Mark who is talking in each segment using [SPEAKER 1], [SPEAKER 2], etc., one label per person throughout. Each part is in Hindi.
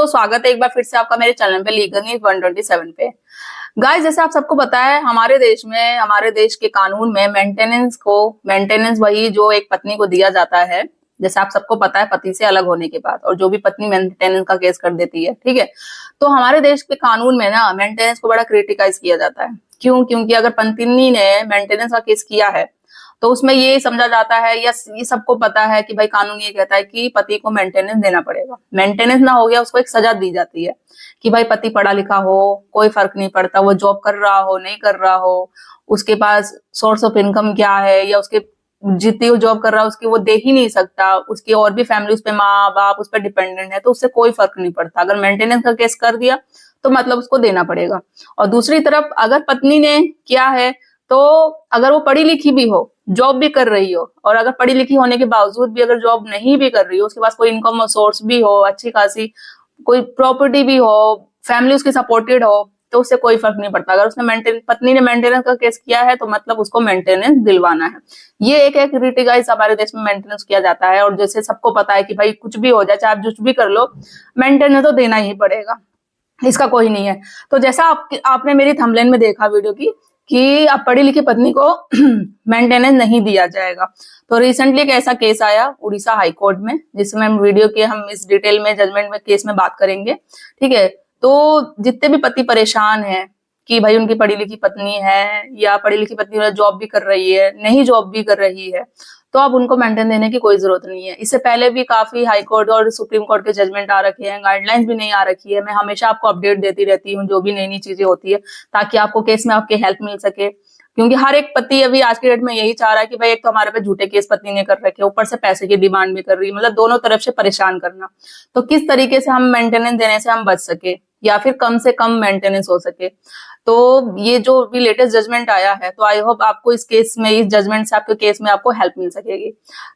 [SPEAKER 1] दोस्तों, स्वागत है एक बार फिर से आपका मेरे चैनल पे लीगल न्यूज 127 पे। गाइस, जैसे आप सबको पता है, हमारे देश के कानून में मेंटेनेंस वही जो एक पत्नी को दिया जाता है। जैसे आप सबको पता है, पति से अलग होने के बाद और जो भी पत्नी मेंटेनेंस का केस कर देती है, ठीक है। तो हमारे देश के कानून में ना मेंटेनेंस को बड़ा क्रिटिसाइज किया जाता है। क्यों? क्योंकि अगर पत्नी ने मेंटेनेंस का केस किया है तो उसमें ये समझा जाता है, या ये सबको पता है कि भाई कानून ये कहता है कि पति को मेंटेनेंस देना पड़ेगा। मेंटेनेंस ना हो गया, उसको एक सजा दी जाती है कि भाई पति पढ़ा लिखा हो, कोई फर्क नहीं पड़ता, वो जॉब कर रहा हो नहीं कर रहा हो, उसके पास सोर्स ऑफ इनकम क्या है, या उसके जितनी वो जॉब कर रहा है उसकी वो दे ही नहीं सकता, उसकी और भी फैमिली उस पर माँ बाप उस पर डिपेंडेंट है, तो उससे कोई फर्क नहीं पड़ता। अगर मेंटेनेंस का केस कर दिया तो मतलब उसको देना पड़ेगा। और दूसरी तरफ अगर पत्नी ने किया है तो अगर वो पढ़ी लिखी भी हो, जॉब भी कर रही हो, और अगर पढ़ी लिखी होने के बावजूद भी अगर जॉब नहीं भी कर रही हो, उसके पास कोई इनकम सोर्स भी हो, अच्छी खासी कोई प्रॉपर्टी भी हो, फैमिली उसकी सपोर्टेड हो, तो उससे कोई फर्क नहीं पड़ता। अगर उसने पत्नी ने मेंटेनेंस का केस किया है तो मतलब उसको मेंटेनेंस दिलवाना है। ये एक क्रिटिसाइज हमारे देश में मेंटेनेंस किया जाता है। और जैसे सबको पता है कि भाई कुछ भी हो जाए, चाहे आप कुछ भी कर लो, मेंटेनेंस तो देना ही पड़ेगा, इसका कोई नहीं है। तो जैसा आपने मेरी थंबनेल में देखा वीडियो की कि अब पढ़ी लिखी पत्नी को मेंटेनेंस नहीं दिया जाएगा, तो रिसेंटली एक ऐसा केस आया उड़ीसा हाई कोर्ट में, जिसमें वीडियो के हम इस डिटेल में जजमेंट में केस में बात करेंगे, ठीक है। तो जितने भी पति परेशान हैं कि भाई उनकी पढ़ी लिखी पत्नी है, या पढ़ी लिखी पत्नी जॉब भी कर रही है, नहीं जॉब भी कर रही है, तो अब उनको मेंटेन देने की कोई जरूरत नहीं है। इससे पहले भी काफी हाई कोर्ट और सुप्रीम कोर्ट के जजमेंट आ रखे हैं, गाइडलाइंस भी नहीं आ रखी है। मैं हमेशा आपको अपडेट देती रहती हूँ जो भी नई नई चीजें होती है, ताकि आपको केस में आपकी हेल्प मिल सके। क्योंकि हर एक पति अभी आज के डेट में यही चाह रहा है कि भाई एक तो हमारे पे झूठे केस पत्नी ने कर रखे, ऊपर से पैसे की डिमांड भी कर रही है, मतलब दोनों तरफ से परेशान करना। तो किस तरीके से हम मेंटेनेंस देने से हम बच सके, या फिर कम से कम मेंटेनेंस हो सके। तो ये जो भी लेटेस्ट जजमेंट आया है, तो आई होप आपको इस केस में, इस जजमेंट से आपके केस में आपको हेल्प मिल सकेगी।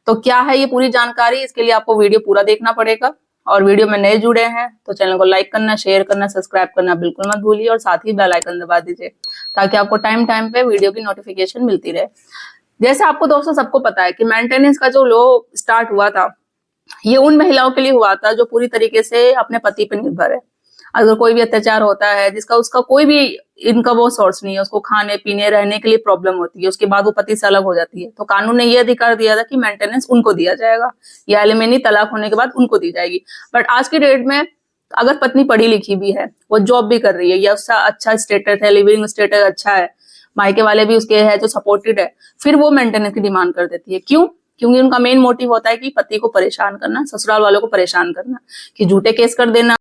[SPEAKER 1] तो क्या है ये पूरी जानकारी, इसके लिए आपको वीडियो पूरा देखना पड़ेगा। और वीडियो में नए जुड़े हैं तो चैनल को लाइक करना, शेयर करना, सब्सक्राइब करना बिल्कुल मत भूलिए, और साथ ही बेल आइकन दबा दीजिए ताकि आपको टाइम टाइम पे वीडियो की नोटिफिकेशन मिलती रहे। जैसे आपको दोस्तों सबको पता है कि मेंटेनेंस का जो लॉ स्टार्ट हुआ था, ये उन महिलाओं के लिए हुआ था जो पूरी तरीके से अपने पति पर निर्भर है। अगर कोई भी अत्याचार होता है, जिसका उसका कोई भी इनकम वो सोर्स नहीं है, उसको खाने पीने रहने के लिए प्रॉब्लम होती है, उसके बाद वो पति से अलग हो जाती है, तो कानून ने ये अधिकार दिया था कि मेंटेनेंस उनको दिया जाएगा, या एलिमनी तलाक होने के बाद उनको दी जाएगी। बट आज की डेट में अगर पत्नी पढ़ी लिखी भी है, वो जॉब भी कर रही है, या उसका अच्छा स्टेटस है, लिविंग स्टेटस अच्छा है, मायके वाले भी उसके है जो सपोर्टेड है, फिर वो मेंटेनेंस की डिमांड कर देती है। क्यों? क्योंकि उनका मेन मोटिव होता है कि पति को परेशान करना, ससुराल वालों को परेशान करना, कि झूठे केस कर देना,